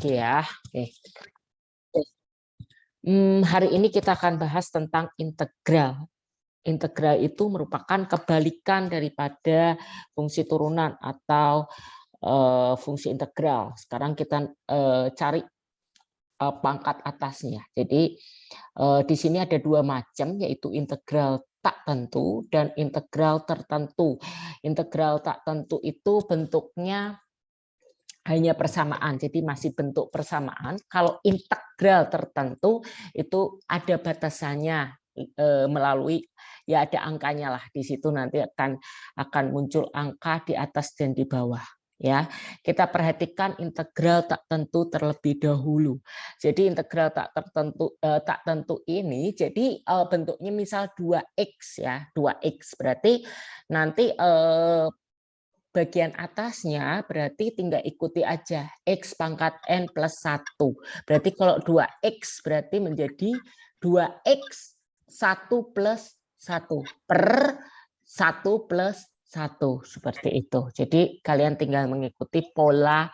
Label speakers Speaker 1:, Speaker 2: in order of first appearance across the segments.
Speaker 1: lagi ya. Oke. Hari ini kita akan bahas tentang integral. Integral itu merupakan kebalikan daripada fungsi turunan atau fungsi integral. Sekarang kita cari pangkat atasnya. Jadi di sini ada dua macam, yaitu integral tak tentu dan integral tertentu. Integral tak tentu itu bentuknya hanya persamaan, jadi masih bentuk persamaan. Kalau integral tertentu itu ada batasannya melalui ya ada angkanya lah di situ, nanti akan muncul angka di atas dan di bawah. Ya, kita perhatikan integral tak tentu terlebih dahulu. Jadi integral tak tentu ini, jadi bentuknya misal 2x ya, 2x berarti nanti bagian atasnya berarti tinggal ikuti aja x pangkat n plus 1. Berarti kalau 2x berarti menjadi 2x 1 plus 1 per 1 plus 1 seperti itu. Jadi kalian tinggal mengikuti pola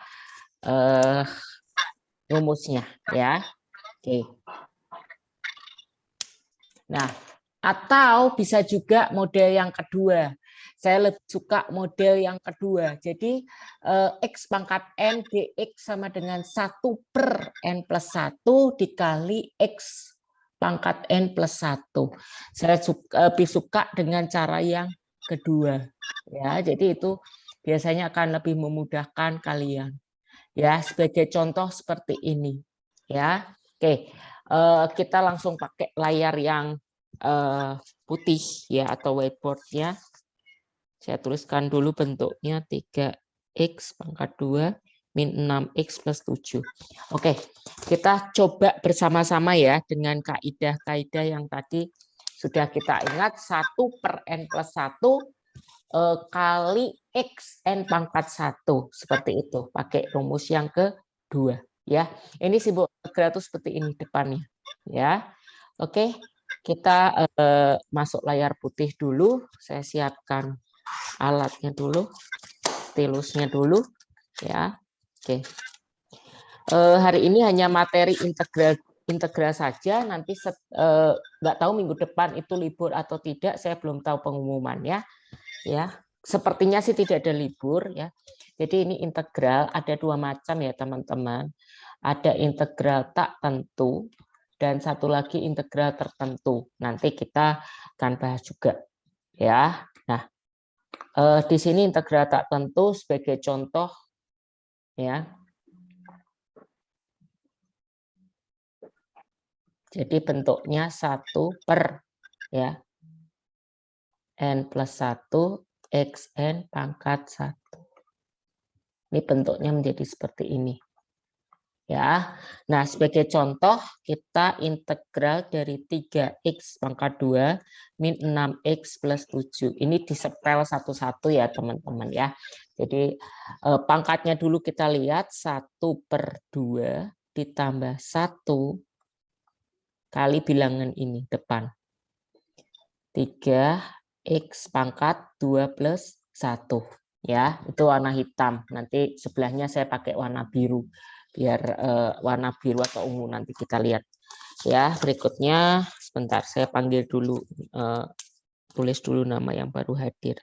Speaker 1: rumusnya ya. Oke. Nah, atau bisa juga model yang kedua. Saya lebih suka model yang kedua. Jadi x pangkat n dx sama dengan 1 per n plus 1 dikali x pangkat n plus 1. Saya lebih suka dengan cara yang kedua. Ya, jadi itu biasanya akan lebih memudahkan kalian. Ya, sebagai contoh seperti ini. Ya, oke. Kita langsung pakai layar yang putih ya atau whiteboard-nya. Saya tuliskan dulu bentuknya 3x pangkat 2 min 6x plus 7. Oke, kita coba bersama-sama ya dengan kaidah-kaidah yang tadi sudah kita ingat. 1 per n plus 1 kali x n pangkat 1. Seperti itu, pakai rumus yang kedua. Ya, ini simbol integral itu seperti ini depannya. Ya, oke. Kita masuk layar putih dulu. Saya siapkan alatnya dulu, stilusnya dulu, ya. Oke. Hari ini hanya materi integral saja. Nanti nggak tahu minggu depan itu libur atau tidak. Saya belum tahu pengumumannya. Ya, sepertinya sih tidak ada libur ya. Jadi ini integral ada dua macam ya teman-teman. Ada integral tak tentu dan satu lagi integral tertentu. Nanti kita akan bahas juga ya. Nah, di sini integral tak tentu sebagai contoh ya. Jadi bentuknya 1 per ya n plus 1 xn pangkat 1. Ini bentuknya menjadi seperti ini. Ya. Nah, sebagai contoh kita integral dari 3x pangkat 2 min 6x plus 7. Ini disepel satu-satu ya, teman-teman ya. Jadi pangkatnya dulu kita lihat 1 per 2 ditambah 1 kali bilangan ini depan. 3x pangkat 2 plus 1. Ya, itu warna hitam. Nanti sebelahnya saya pakai warna biru. Biar warna biru atau ungu nanti kita lihat ya. Berikutnya sebentar saya panggil dulu, tulis dulu nama yang baru hadir.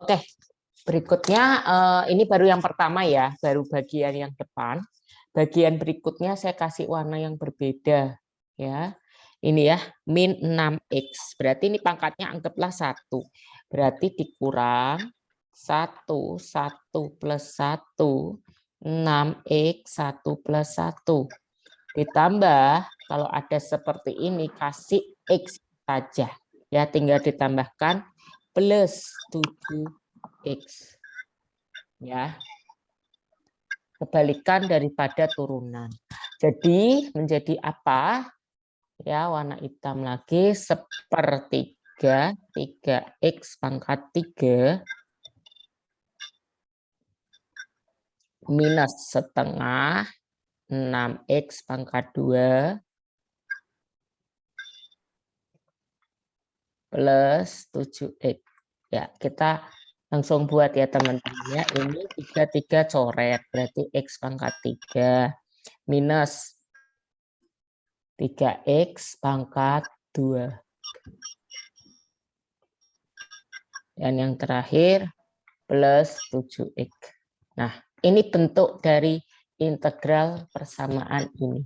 Speaker 1: Oke, berikutnya ini baru yang pertama ya, baru bagian yang depan. Bagian berikutnya saya kasih warna yang berbeda ya. Ini ya, min 6x. Berarti ini pangkatnya anggaplah 1. Berarti dikurang 1, 1 plus 1, 6x, 1 plus 1. Ditambah, kalau ada seperti ini, kasih x saja. Ya, tinggal ditambahkan plus 7x. Ya. Kebalikan daripada turunan. Jadi, menjadi apa? Ya, warna hitam lagi, sepertiga 3x pangkat 3 minus setengah 6x pangkat 2 plus 7X. Ya, kita langsung buat ya teman-teman ya. Ini 33 coret, berarti X pangkat 3 minus 3X pangkat 2. Dan yang terakhir plus 7X. Nah, ini bentuk dari integral persamaan ini.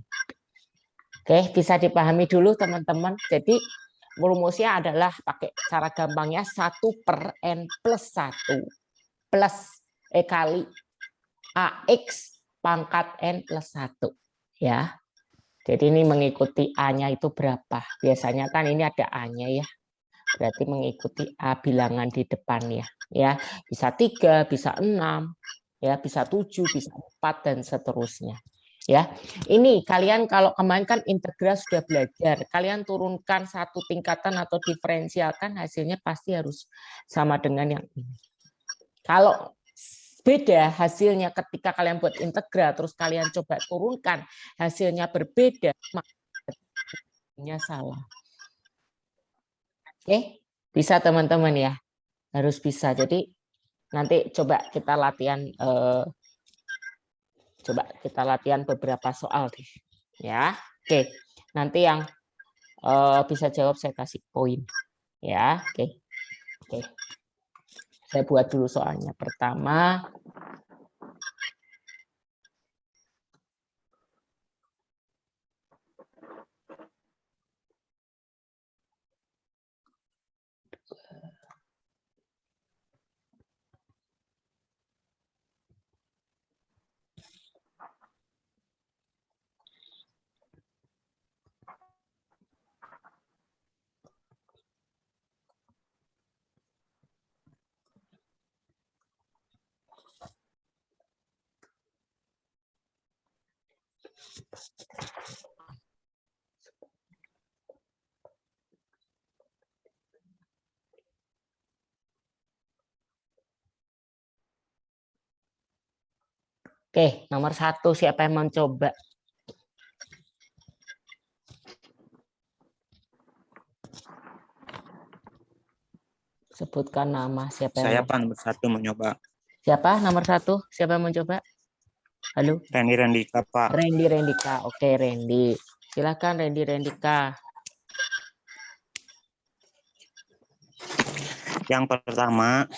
Speaker 1: Oke, bisa dipahami dulu teman-teman. Jadi rumusnya adalah pakai cara gampangnya 1/n plus 1 plus kali AX pangkat N plus 1. Ya. Jadi ini mengikuti A-nya itu berapa. Biasanya kan ini ada A-nya ya. Berarti mengikuti A bilangan di depannya. Ya, bisa 3, bisa 6, ya, bisa 7, bisa 4, dan seterusnya. Ya, ini kalian kalau kemarin kan integral sudah belajar, kalian turunkan satu tingkatan atau diferensialkan, hasilnya pasti harus sama dengan yang ini. Kalau beda hasilnya ketika kalian buat integral, terus kalian coba turunkan, hasilnya berbeda, maka hasilnya salah. Oke, bisa teman-teman ya, harus bisa. Jadi nanti coba kita latihan beberapa soal deh, ya. Oke, nanti yang bisa jawab saya kasih poin, ya. Oke. Saya buat dulu soalnya. Pertama, oke, nomor 1 siapa yang mau coba? Sebutkan nama siapa yang
Speaker 2: Saya
Speaker 1: mau.
Speaker 2: Pak nomor 1 mencoba.
Speaker 1: Siapa nomor 1? Siapa yang mau coba? Halo.
Speaker 2: Randy Randika Pak.
Speaker 1: Randy Rendika. Oke, Randy. Silakan Randy Rendika.
Speaker 2: Yang pertama,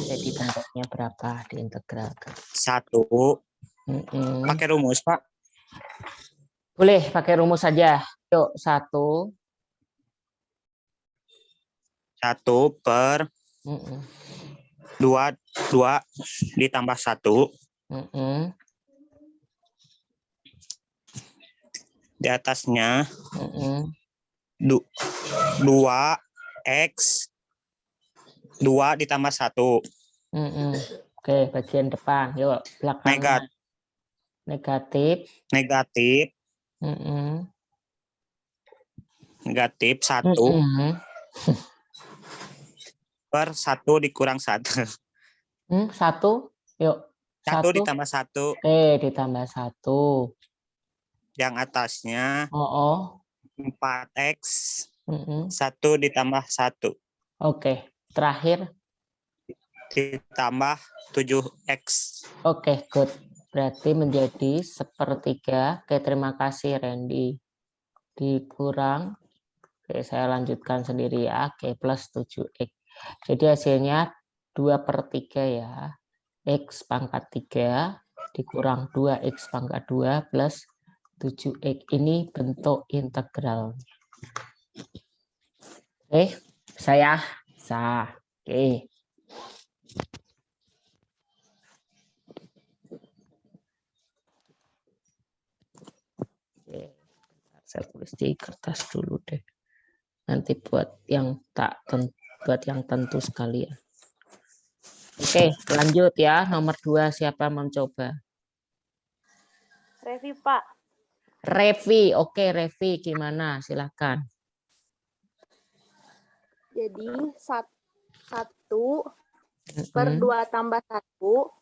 Speaker 1: Jadi bentuknya berapa diintegralkan?
Speaker 2: 1. Pakai rumus, Pak.
Speaker 1: Boleh pakai rumus saja. Yuk, 1.
Speaker 2: 1 per 2 ditambah 1. Di atasnya 2x 2 ditambah 1.
Speaker 1: Oke, bagian depan. Yuk, belakangnya. Negatif.
Speaker 2: Negatif 1 per 1 dikurang 1.
Speaker 1: 1. Yuk.
Speaker 2: 1 ditambah 1.
Speaker 1: Oke, ditambah 1.
Speaker 2: Yang atasnya 4x 1 ditambah 1.
Speaker 1: Oke, terakhir
Speaker 2: ditambah 7x.
Speaker 1: Oke, good. Berarti menjadi 1/3. Oke, terima kasih Randy. Dikurang. Oke, saya lanjutkan sendiri ya. Oke, plus 7x. Jadi hasilnya 2/3 ya. X pangkat 3 dikurang 2x pangkat 2 plus 7x. Ini bentuk integral. Oke, saya sah. Oke. Saya tulis di kertas dulu deh. Nanti buat yang tentu sekalian. Oke, lanjut ya. Nomor 2 siapa mencoba?
Speaker 3: Revi, Pak.
Speaker 1: Revi. Oke, Revi gimana? Silakan.
Speaker 3: Jadi 1 per 2 tambah 1.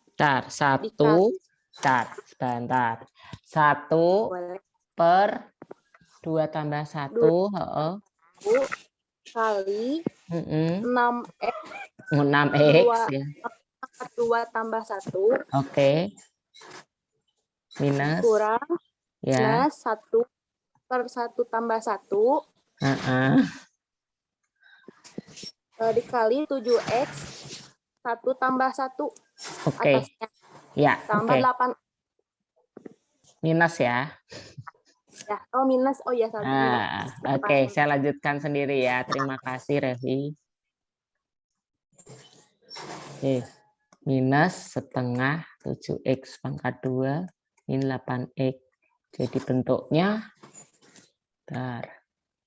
Speaker 1: Sebentar. 1
Speaker 3: boleh.
Speaker 1: per 2 tambah 1.
Speaker 3: Kali 6X.
Speaker 1: 6X ya.
Speaker 3: 2 tambah 1.
Speaker 1: Oke. Minus.
Speaker 3: Kurang.
Speaker 1: Ya.
Speaker 3: Minus 1/1 tambah 1. Dikali 7X 1 tambah 1.
Speaker 1: Oke.
Speaker 3: Atasnya.
Speaker 1: Ya.
Speaker 3: Tambah 8.
Speaker 1: Minus ya.
Speaker 3: Ya, minus. Oh ya,
Speaker 1: Oke, saya lanjutkan sendiri ya. Terima kasih, Revi. Oke. Minus setengah 7X pangkat 2 min 8X. Jadi bentuknya, bentar,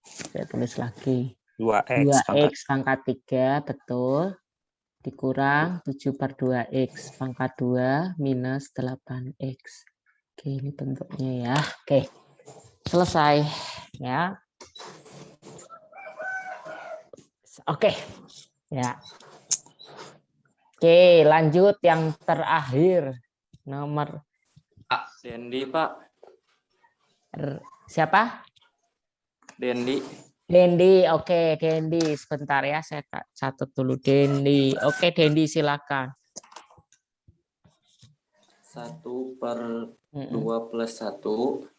Speaker 1: saya tulis lagi. 2X pangkat 3, betul. Dikurang 7/2X pangkat 2 minus 8X. Oke, ini bentuknya ya. Oke. Selesai ya. Oke. Ya. Oke, lanjut yang terakhir. Nomor
Speaker 4: Pak Dendi, Pak.
Speaker 1: Siapa?
Speaker 4: Dendi.
Speaker 1: Dendi. Oke, Dendi. Sebentar ya, saya catat dulu Dendi. Oke, Dendi silakan.
Speaker 4: 1/2 plus 1.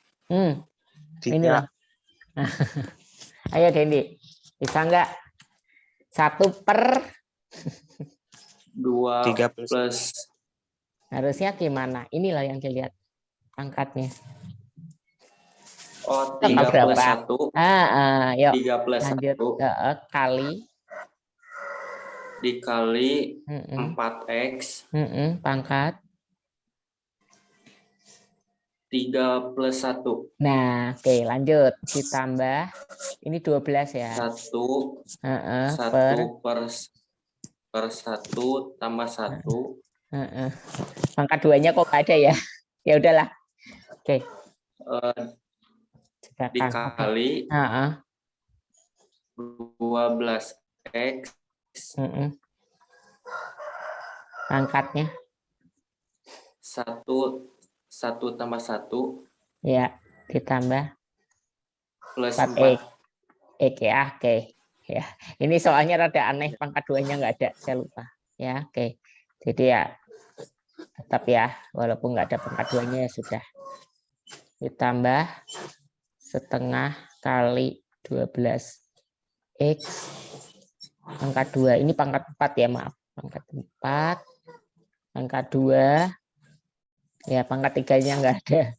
Speaker 1: Inilah. Ayo Dendi, bisa nggak?
Speaker 4: 1/2 plus.
Speaker 1: Harusnya gimana? Inilah yang dilihat angkatnya.
Speaker 4: Oh, 3 plus 1.
Speaker 1: Yuk.
Speaker 4: 3 plus
Speaker 1: lanjut.
Speaker 4: 1.
Speaker 1: Kali.
Speaker 4: Dikali 4X.
Speaker 1: Pangkat.
Speaker 4: 3 plus 1.
Speaker 1: Nah, oke, lanjut. Ditambah. Ini 12 ya.
Speaker 4: 1 per 1 tambah 1.
Speaker 1: Pangkat 2-nya kok nggak ada ya? Ya udahlah. Oke.
Speaker 4: Dikali 12X.
Speaker 1: Pangkatnya.
Speaker 4: 1 tambah 1.
Speaker 1: Ya, ditambah.
Speaker 4: Plus
Speaker 1: 4X. Ya, oke. Ya, ini soalnya rada aneh, pangkat 2-nya nggak ada, saya lupa. Ya, oke. Jadi ya, tetap ya, walaupun nggak ada pangkat 2-nya ya sudah. Ditambah setengah kali 12X pangkat 2. Ini pangkat 4 ya, maaf. Pangkat 4. Pangkat 2. Ya, pangkat 3-nya nggak ada.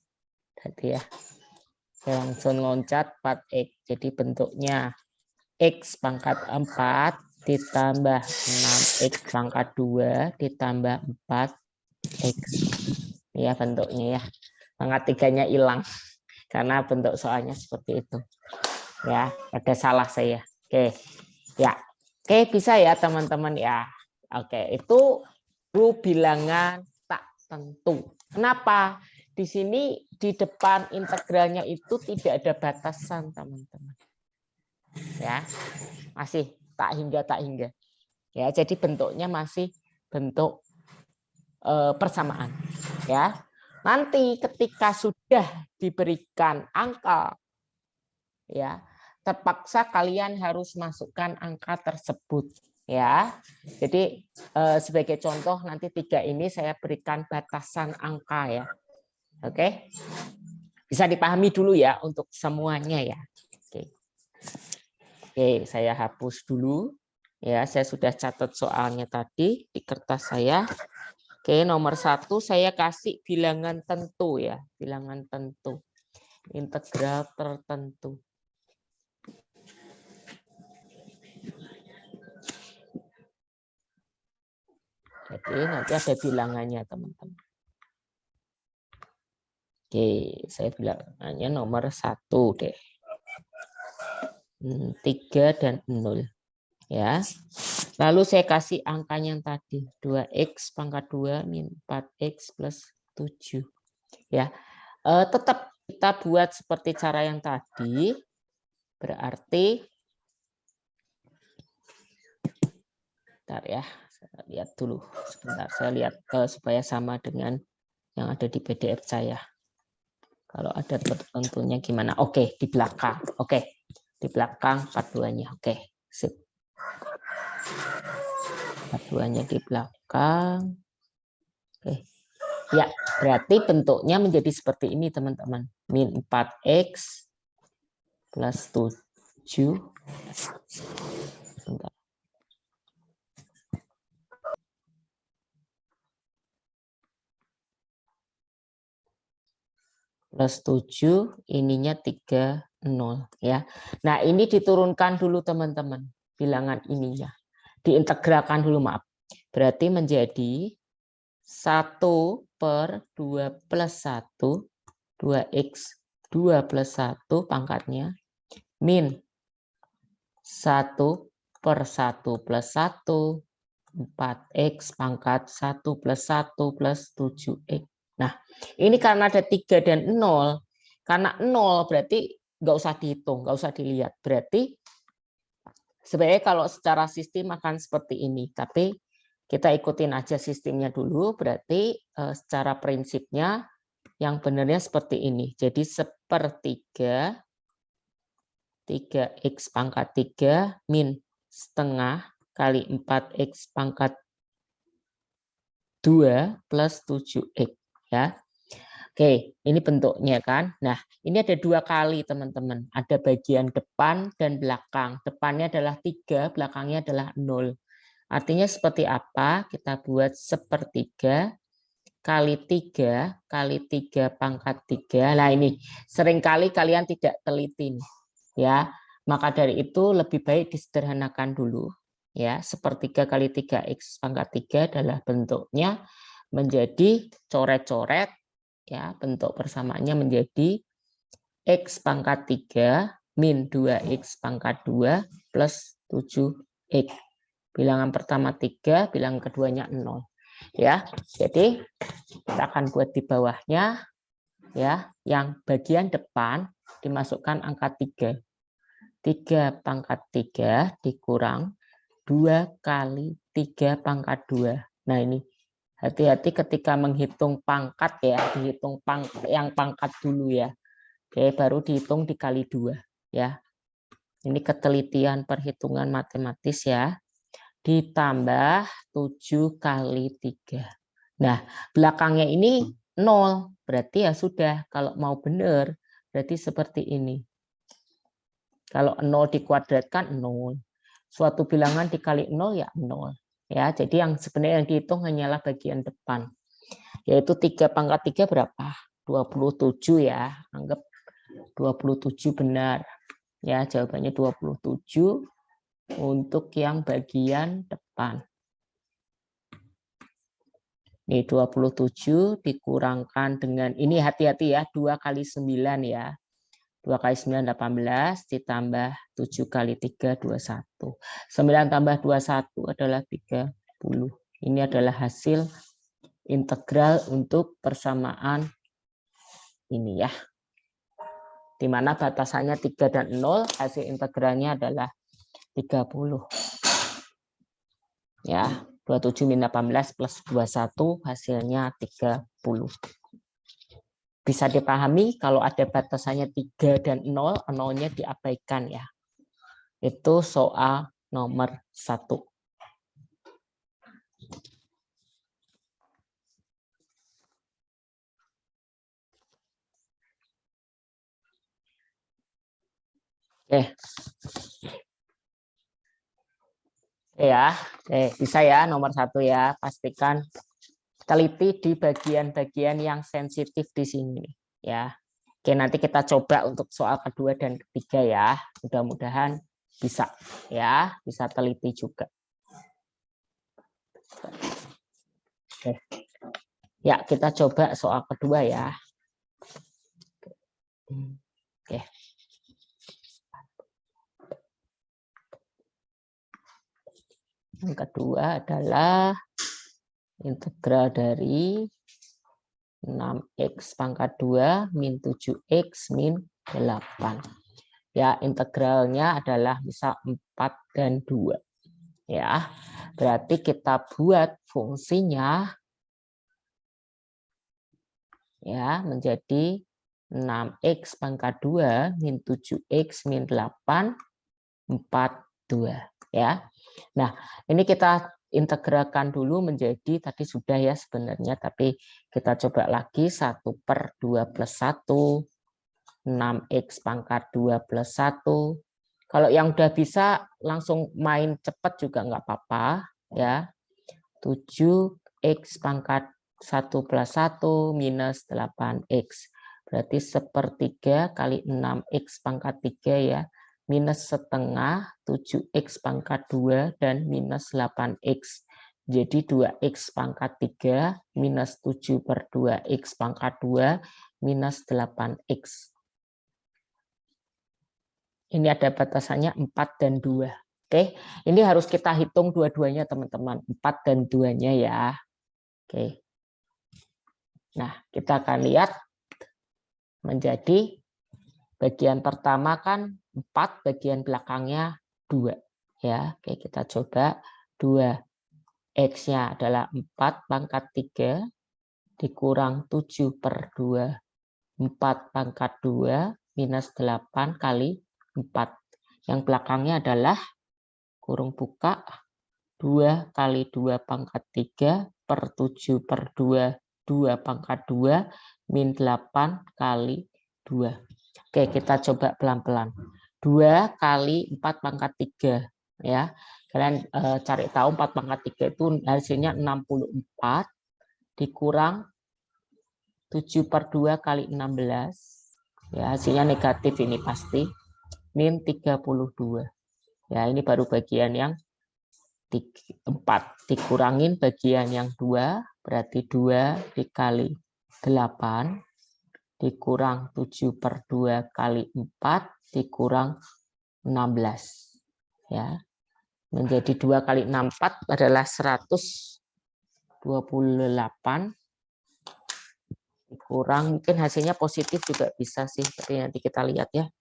Speaker 1: Tadi ya. Saya langsung loncat 4X. Jadi bentuknya X pangkat 4 ditambah 6X pangkat 2 ditambah 4X. Ya, bentuknya ya. Pangkat 3-nya hilang. Karena bentuk soalnya seperti itu. Ya, ada salah saya. Oke. Ya. Oke, bisa ya teman-teman ya. Oke, itu bilangan tak tentu. Kenapa? Di sini di depan integralnya itu tidak ada batasan, teman-teman. Ya. Masih tak hingga. Ya, jadi bentuknya masih bentuk persamaan, ya. Nanti ketika sudah diberikan angka, ya, terpaksa kalian harus masukkan angka tersebut, ya. Jadi sebagai contoh nanti 3 ini saya berikan batasan angka ya. Oke. Bisa dipahami dulu ya untuk semuanya ya. Oke, saya hapus dulu. Ya, saya sudah catat soalnya tadi di kertas saya. Oke, nomor 1 saya kasih bilangan tentu ya, bilangan tentu, integral tertentu. Jadi nanti ada bilangannya teman-teman. Oke, saya bilangannya nomor 1 deh. 3 dan 0. Ya. Lalu saya kasih angkanya yang tadi 2x pangkat 2 min 4x plus 7. Ya, tetap kita buat seperti cara yang tadi. Berarti, bentar ya, saya lihat dulu. Sebentar, saya lihat supaya sama dengan yang ada di PDF saya. Kalau ada tertentunya gimana? Oke, di belakang. Oke, di belakang 42-nya. Oke, sip. Keduanya di belakang. Oke. Ya, berarti bentuknya menjadi seperti ini, teman-teman. Min 4X plus 7. Bentar. Plus 7, ininya 3, 0. Ya. Nah, ini diturunkan dulu, teman-teman. Bilangan ininya. Diintegralkan dulu, maaf. Berarti menjadi 1 per 2 plus 1, 2X 2 plus 1 pangkatnya, min 1 per 1 plus 1, 4X pangkat 1 plus 1 plus 7X. Nah, ini karena ada 3 dan 0, karena 0 berarti nggak usah dihitung, nggak usah dilihat. Berarti sebenarnya kalau secara sistem akan seperti ini, tapi kita ikutin aja sistemnya dulu, berarti secara prinsipnya yang benarnya seperti ini. Jadi sepertiga 3X pangkat 3 min setengah kali 4X pangkat 2 plus 7X. Ya. Oke, ini bentuknya kan. Nah, ini ada 2 kali, teman-teman. Ada bagian depan dan belakang. Depannya adalah 3, belakangnya adalah 0. Artinya seperti apa? Kita buat sepertiga kali 3 kali 3 pangkat 3. Nah, ini seringkali kalian tidak teliti nih, ya. Maka dari itu lebih baik disederhanakan dulu, ya. Sepertiga kali 3X pangkat 3 adalah bentuknya menjadi coret-coret, ya. Bentuk persamaannya menjadi X pangkat 3 min 2X pangkat 2 plus 7X. Bilangan pertama 3, bilangan keduanya 0. Ya, jadi kita akan buat di bawahnya, ya, yang bagian depan dimasukkan angka 3. 3 pangkat 3 dikurang 2 kali 3 pangkat 2. Nah, ini hati-hati ketika menghitung pangkat, ya, dihitung yang pangkat dulu, ya. Oke, baru dihitung dikali 2, ya. Ini ketelitian perhitungan matematis, ya. Ditambah 7 kali 3. Nah, belakangnya ini 0. Berarti ya sudah, kalau mau benar, berarti seperti ini. Kalau 0 dikuadratkan 0. Suatu bilangan dikali 0 ya 0. Ya, jadi yang sebenarnya yang dihitung hanyalah bagian depan. Yaitu 3 pangkat 3 berapa? 27, ya. Anggap 27 benar. Ya, jawabannya 27 untuk yang bagian depan. Ini 27 dikurangkan dengan, ini hati-hati ya, 2 kali 9 ya. 2 kali 9 18 ditambah 7 kali 3 21. 9 tambah 21 adalah 30. Ini adalah hasil integral untuk persamaan ini, ya. Di mana batasannya 3 dan 0, hasil integralnya adalah 30. Ya, 27 min 18 plus 21 hasilnya 30. Bisa dipahami kalau ada batasannya 3 dan 0, 0-nya diabaikan, ya. Itu soal nomor 1. Oke. Ya, bisa ya nomor 1 ya. Pastikan teliti di bagian-bagian yang sensitif di sini, ya. Oke, nanti kita coba untuk soal kedua dan ketiga, ya. Mudah-mudahan bisa, ya, bisa teliti juga. Oke. Ya, kita coba soal kedua, ya. Oke. Yang kedua adalah integral dari 6X pangkat 2 min 7X min 8. Ya, integralnya adalah misal 4 dan 2. Ya, berarti kita buat fungsinya, ya, menjadi 6X pangkat 2 min 7X min 8, 4 2 ya. Nah, ini kita integralkan dulu menjadi, tadi sudah ya sebenarnya, tapi kita coba lagi 1/2 plus 1, 6x pangkat 2 plus 1. Kalau yang udah bisa langsung main cepat juga nggak apa-apa ya. 7x pangkat 1 plus 1 minus 8x. Berarti 1/3 kali 6x pangkat 3 ya. Minus setengah 7x pangkat 2 dan minus 8x. Jadi 2x pangkat 3 minus 7/2x pangkat 2 minus 8x. Ini ada batasannya 4 dan 2. Oke, ini harus kita hitung dua-duanya teman-teman. 4 dan 2-nya ya. Oke. Nah, kita akan lihat menjadi bagian pertama kan 4, bagian belakangnya 2 ya. Oke, kita coba 2. X-nya adalah 4 pangkat 3 dikurang 7/2. 4 pangkat 2 minus 8 kali 4. Yang belakangnya adalah kurung buka 2 kali 2 pangkat 3 per 7/2 2 pangkat 2 min 8 kali 2. Oke, kita coba pelan-pelan. 2 kali 4 pangkat 3 ya. Kalian cari tahu 4 pangkat 3 itu hasilnya 64 dikurang 7/2 kali 16. Ya, hasilnya negatif ini pasti. Min 32. Ya, ini baru bagian yang 4. Dikurangin bagian yang 2, berarti 2 dikali 8 dikurang 7/2 kali 4 dikurang 16. Ya. Menjadi 2 kali 64 adalah 128 dikurang, mungkin hasilnya positif juga bisa sih, tapi nanti kita lihat ya.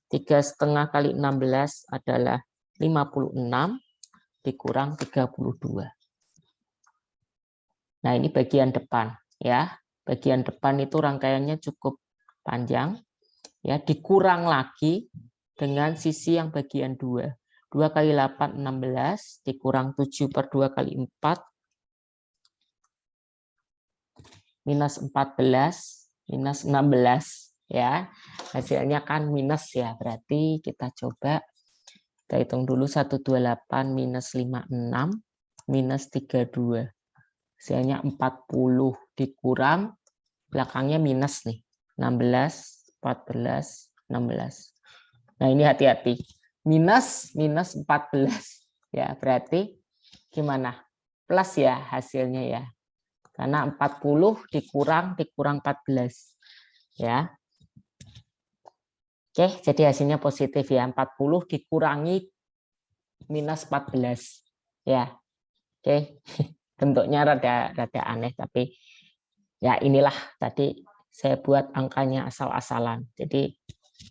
Speaker 1: 3,5 kali 16 adalah 56 dikurang 32. Nah, ini bagian depan ya. Bagian depan itu rangkaiannya cukup panjang ya, dikurang lagi dengan sisi yang bagian 2. 2 kali 8 16 dikurang 7/2 kali 4 minus 14 minus 16 ya. Hasilnya kan minus ya, berarti kita coba kita hitung dulu 128 minus 56 minus 32. Hasilnya 40 dikurang belakangnya minus nih. 16 14 16. Nah, ini hati-hati. Minus 14 ya, berarti gimana? Plus ya hasilnya ya. Karena 40 dikurang 14 ya. Oke, jadi hasilnya positif ya. 40 dikurangi minus 14 ya. Oke. Bentuknya rada aneh, tapi ya inilah tadi saya buat angkanya asal-asalan. Jadi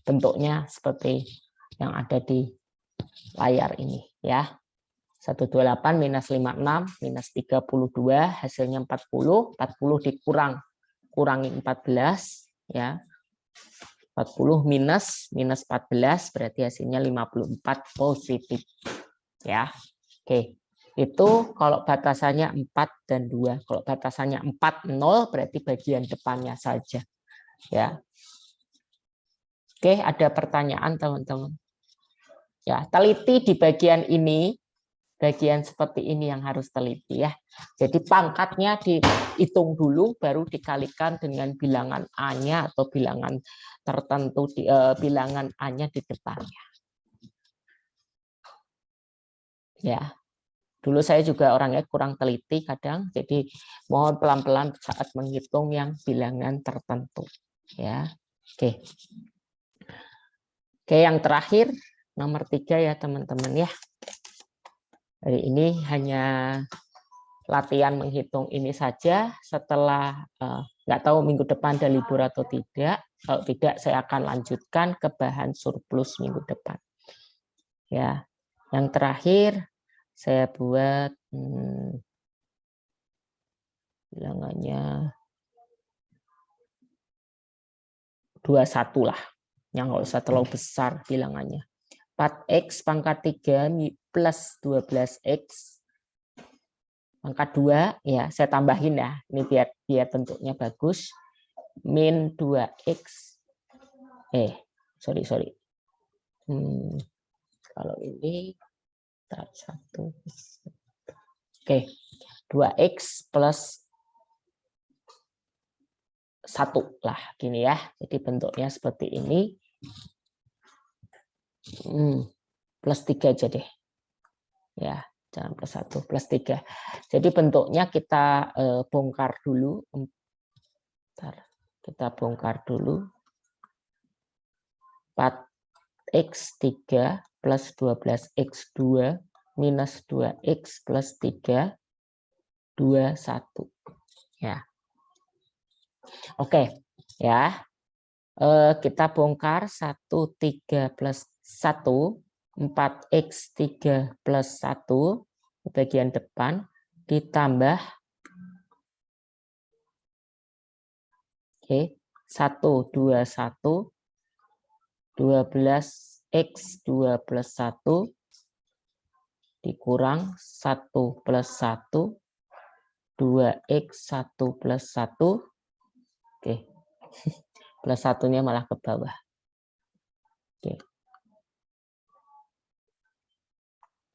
Speaker 1: bentuknya seperti yang ada di layar ini ya. 128 minus 56 minus 32 hasilnya 40. 40 kurangi 14 ya. 40 minus 14 berarti hasilnya 54 positif ya. Oke. Itu kalau batasannya 4 dan 2. Kalau batasannya 4 0 berarti bagian depannya saja ya. Oke, ada pertanyaan teman-teman? Ya, teliti di bagian ini, bagian seperti ini yang harus teliti ya. Jadi pangkatnya dihitung dulu, baru dikalikan dengan bilangan A-nya atau bilangan tertentu, bilangan A-nya di depannya. Ya, dulu saya juga orangnya kurang teliti kadang, jadi mohon pelan-pelan saat menghitung yang bilangan tertentu. Ya, oke. Oke, yang terakhir. Nomor 3 ya teman-teman ya. Hari ini hanya latihan menghitung ini saja. Setelah nggak tahu minggu depan ada libur atau tidak. Kalau tidak saya akan lanjutkan ke bahan surplus minggu depan. Ya, yang terakhir saya buat bilangannya 21 lah. Yang nggak usah terlalu besar bilangannya. 4X pangkat 3 plus 12X pangkat 2, ya saya tambahin ya, ini biar bentuknya bagus, min 2X, sorry. Kalau ini, 2X plus 1 lah, gini ya. Jadi bentuknya seperti ini. Plus 3 aja deh. Ya, jangan plus 1, plus 3. Jadi bentuknya kita bongkar dulu. Bentar, kita bongkar dulu. 4X3 plus 12X2 minus 2X plus 3, 2, 1. Ya. Oke, ya. Kita bongkar 1, 3 plus 1, 4X3 plus 1, bagian depan, ditambah 1, 2, 1, 12X2 plus 1, dikurang 1 plus 1, 2X1 plus 1, plus satunya malah ke bawah.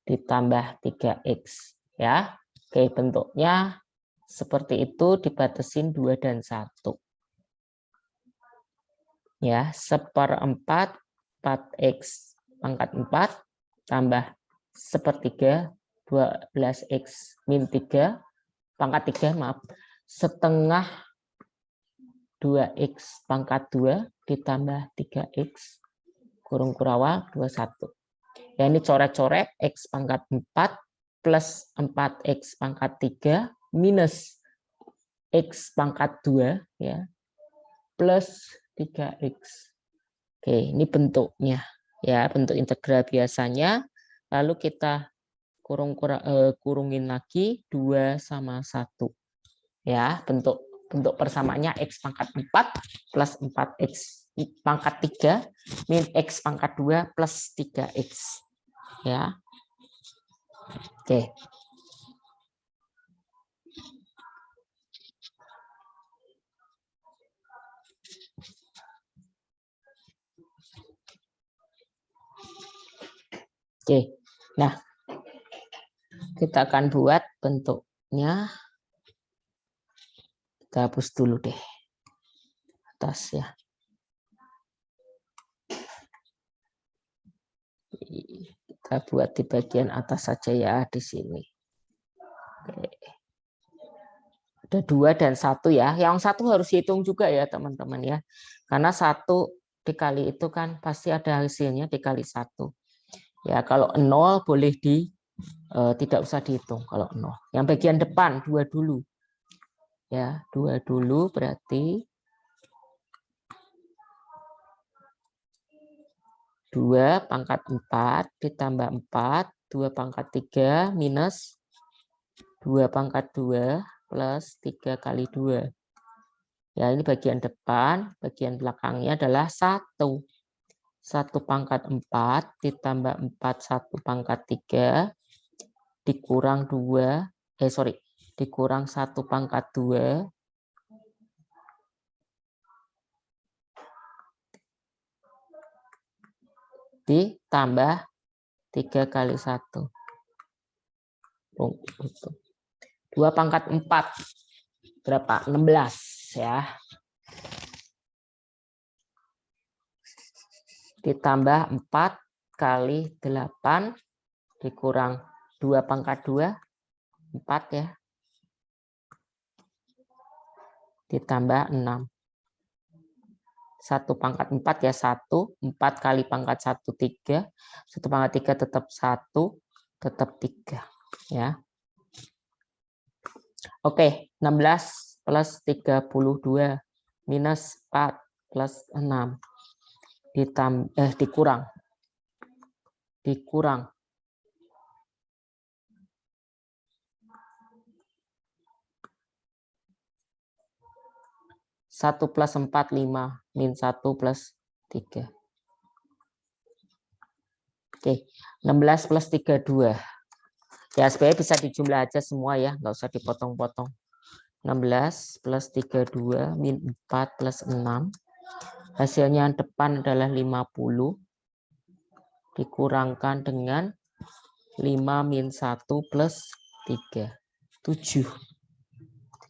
Speaker 1: Ditambah 3X. Ya. Bentuknya seperti itu, dibatasin 2 dan 1. Ya, 1/4 4X pangkat 4 tambah 1/3 12X min 3 pangkat 3, maaf, setengah 2X pangkat 2 ditambah 3X kurung kurawal 21. Ya, ini coret-coret X pangkat 4 plus 4X pangkat 3 minus X pangkat 2 ya plus 3X. Oke, ini bentuknya ya, bentuk integral biasanya. Lalu kita kurungin lagi 2 sama 1. Ya, bentuk persamaannya X pangkat 4 plus 4X pangkat 3 min X pangkat 2 plus 3X. Ya. Oke. Oke, nah kita akan buat bentuknya. Kita hapus dulu deh atas ya. Kita buat di bagian atas saja ya, di sini. Oke. Ada 2 dan 1 ya. Yang 1 harus hitung juga ya teman-teman ya. Karena 1 dikali itu kan pasti ada hasilnya dikali 1. Ya, kalau 0 boleh tidak usah dihitung kalau 0. Yang bagian depan 2 dulu. Ya, 2 dulu berarti 2 pangkat 4 ditambah 4, 2 pangkat 3 minus 2 pangkat 2 plus 3 kali 2. Ya, ini bagian depan, bagian belakangnya adalah 1. 1 pangkat 4 ditambah 4 1 pangkat 3 dikurang 2 dikurang 1 pangkat 2 ditambah 3 kali 1. 2 pangkat 4 berapa? 16 ya. Ditambah 4 kali 8 dikurang 2 pangkat 2, 4 ya. Ditambah 6. 1 pangkat 4 ya 1, 4 kali pangkat 1, 3. 1 pangkat 3 tetap 1, tetap 3. Ya. Oke, 16 plus 32 minus 4 plus 6. Dikurang 1 plus 4, 5, min 1 plus 3. Oke, 16 plus 32. Ya, sebenarnya bisa dijumlah aja semua ya, nggak usah dipotong-potong. 16 plus 32 min 4 plus 6. Hasilnya yang depan adalah 50. Dikurangkan dengan 5 min 1 plus 3. 7.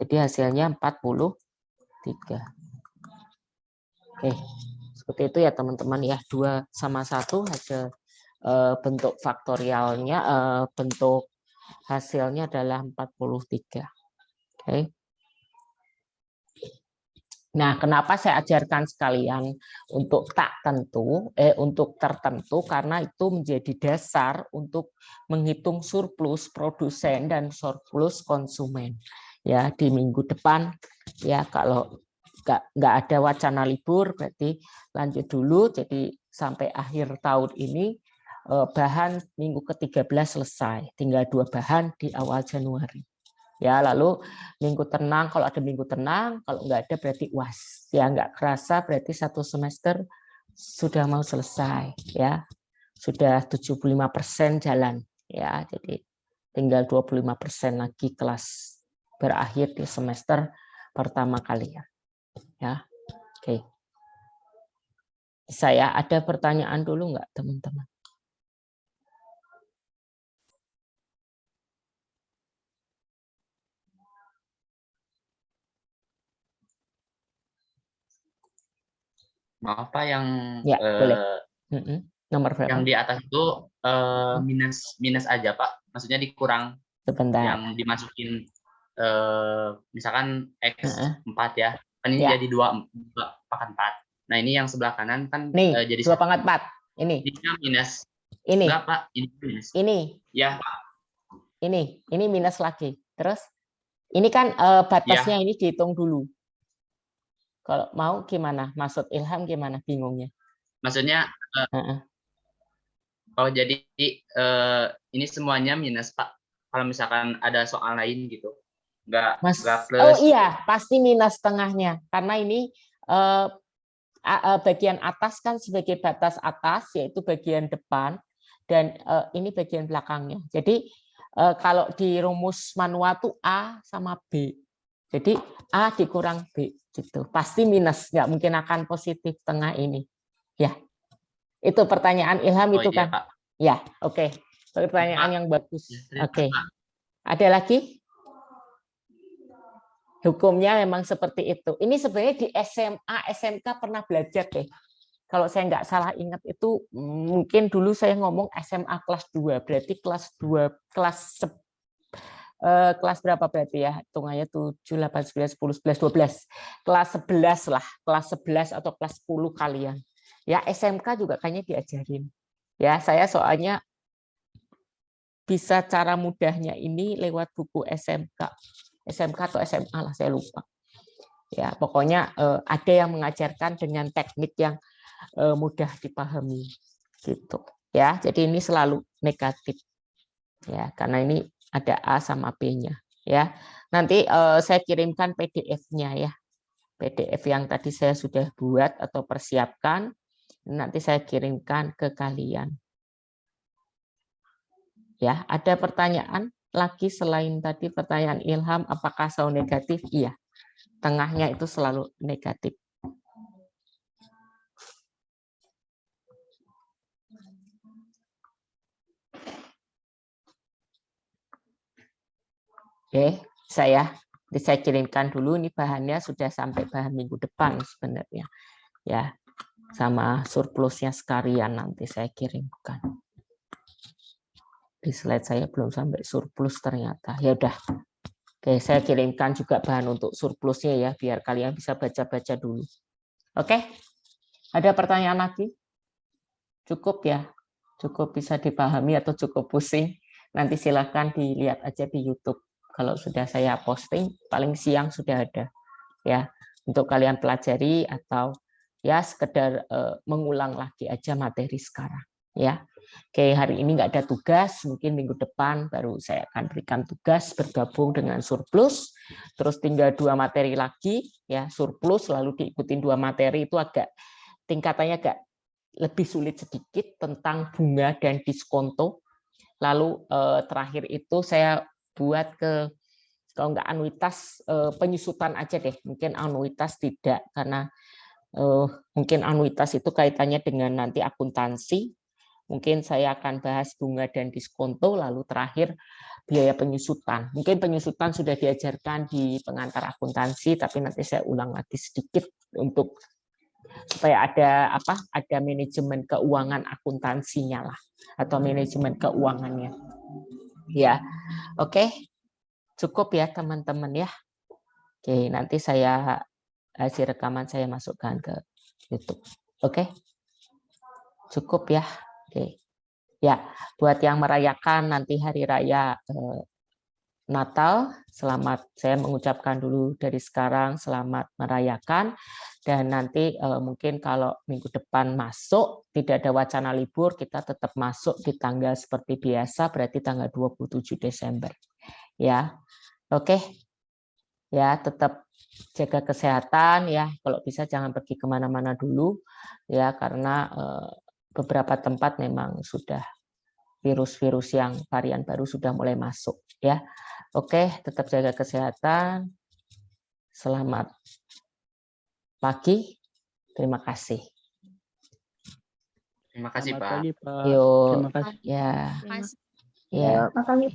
Speaker 1: Jadi hasilnya 43. Oke, seperti itu ya teman-teman ya. 2 sama 1 hasil bentuk faktorialnya, bentuk hasilnya adalah 43. Oke. Nah, kenapa saya ajarkan sekalian untuk untuk tertentu, karena itu menjadi dasar untuk menghitung surplus produsen dan surplus konsumen. Ya, di minggu depan ya, kalau nggak ada wacana libur berarti lanjut dulu. Jadi sampai akhir tahun ini bahan minggu ke-13 selesai, tinggal 2 bahan di awal Januari. Ya, lalu minggu tenang, kalau ada minggu tenang, kalau nggak ada berarti UAS. Ya, nggak kerasa berarti 1 semester sudah mau selesai ya. Sudah 75% jalan ya. Jadi tinggal 25% lagi kelas berakhir di semester pertama kalian. Ya. Oke. Saya ada pertanyaan dulu nggak, teman-teman?
Speaker 5: Maaf Pak, yang
Speaker 1: Ya, boleh. Nomor berapa?
Speaker 5: Yang di atas itu minus aja Pak, maksudnya dikurang.
Speaker 1: Sebentar.
Speaker 5: Yang dimasukin misalkan X 4 ya, kan ini
Speaker 1: Ya.
Speaker 5: jadi 2 pangkat 4. Nah ini yang sebelah kanan kan
Speaker 1: nih,
Speaker 5: jadi
Speaker 1: 2 pangkat 4. Ini
Speaker 5: minus.
Speaker 1: Ini.
Speaker 5: Enggak Pak, ini minus.
Speaker 1: Ini.
Speaker 5: Ya Pak.
Speaker 1: Ini minus lagi. Terus ini kan batasnya ya. Ini dihitung dulu. Kalau mau gimana? Maksud Ilham gimana? Bingungnya?
Speaker 5: Maksudnya oh jadi ini semuanya minus Pak. Kalau misalkan ada soal lain gitu, nggak plus.
Speaker 1: Oh iya, pasti minus tengahnya. Karena ini bagian atas kan sebagai batas atas, yaitu bagian depan, dan ini bagian belakangnya. Jadi kalau di rumus manual tuh A sama B. Jadi A dikurang B gitu. Pasti minus, nggak mungkin akan positif tengah ini. Ya. Itu pertanyaan Ilham itu kan.
Speaker 5: Pak.
Speaker 1: Ya, oke. Pertanyaan yang bagus. Oke. Ada lagi? Hukumnya memang seperti itu. Ini sebenarnya di SMA, SMK pernah belajar deh. Kalau saya nggak salah ingat itu, mungkin dulu saya ngomong SMA kelas 2. Berarti kelas 2, kelas berapa berarti ya? Hitungannya 7, 8, 9, 10, 11, 12. Kelas 11 lah. Kelas 11 atau kelas 10 kalian. Ya, SMK juga kayaknya diajarin. Ya, saya soalnya bisa cara mudahnya ini lewat buku SMK atau SMA lah, saya lupa. Ya, pokoknya ada yang mengajarkan dengan teknik yang mudah dipahami gitu. Ya, jadi ini selalu negatif. Ya, karena ini ada A sama B-nya. Ya, nanti saya kirimkan PDF-nya ya. PDF yang tadi saya sudah buat atau persiapkan. Nanti saya kirimkan ke kalian. Ya, ada pertanyaan lagi selain tadi pertanyaan Ilham, apakah selalu negatif? Iya, tengahnya itu selalu negatif. Oke, saya kirimkan dulu. Ini bahannya sudah sampai bahan minggu depan sebenarnya. Ya. Sama surplusnya sekalian nanti saya kirimkan. Di slide saya belum sampai surplus ternyata. Ya udah. Oke, saya kirimkan juga bahan untuk surplusnya ya, biar kalian bisa baca-baca dulu. Oke? Ada pertanyaan lagi? Cukup ya? Cukup bisa dipahami atau cukup pusing? Nanti silakan dilihat aja di YouTube. Kalau sudah saya posting, paling siang sudah ada. Ya, untuk kalian pelajari atau ya sekedar mengulang lagi aja materi sekarang ya. Oke, hari ini nggak ada tugas, mungkin minggu depan baru saya akan berikan tugas bergabung dengan surplus, terus tinggal 2 materi lagi ya, surplus lalu diikutin 2 materi, itu agak tingkatannya agak lebih sulit sedikit tentang bunga dan diskonto. Lalu terakhir itu saya buat kalau nggak anuitas penyusutan aja deh, mungkin anuitas tidak, karena mungkin anuitas itu kaitannya dengan nanti akuntansi. Mungkin saya akan bahas bunga dan diskonto, lalu terakhir biaya penyusutan. Mungkin penyusutan sudah diajarkan di pengantar akuntansi, tapi nanti saya ulang lagi sedikit untuk supaya ada ada manajemen keuangan akuntansinya lah, atau manajemen keuangannya. Ya, oke. Cukup ya teman-teman ya. Oke, nanti saya hasil rekaman saya masukkan ke YouTube. Oke. Cukup ya. Oke. Ya, buat yang merayakan nanti hari raya Natal, selamat, saya mengucapkan dulu dari sekarang selamat merayakan, dan nanti mungkin kalau minggu depan masuk tidak ada wacana libur, kita tetap masuk di tanggal seperti biasa, berarti tanggal 27 Desember. Ya. Oke. Ya, tetap jaga kesehatan ya, kalau bisa jangan pergi kemana-mana dulu ya, karena beberapa tempat memang sudah virus-virus yang varian baru sudah mulai masuk ya. Oke, tetap jaga kesehatan. Selamat pagi. Terima kasih.
Speaker 5: Terima kasih,
Speaker 6: Selamat
Speaker 5: Pak.
Speaker 6: pagi, Pak.
Speaker 1: Yuk.
Speaker 6: Terima kasih.
Speaker 1: Ya.
Speaker 3: Terima kasih.
Speaker 1: Ya.
Speaker 3: Makasih.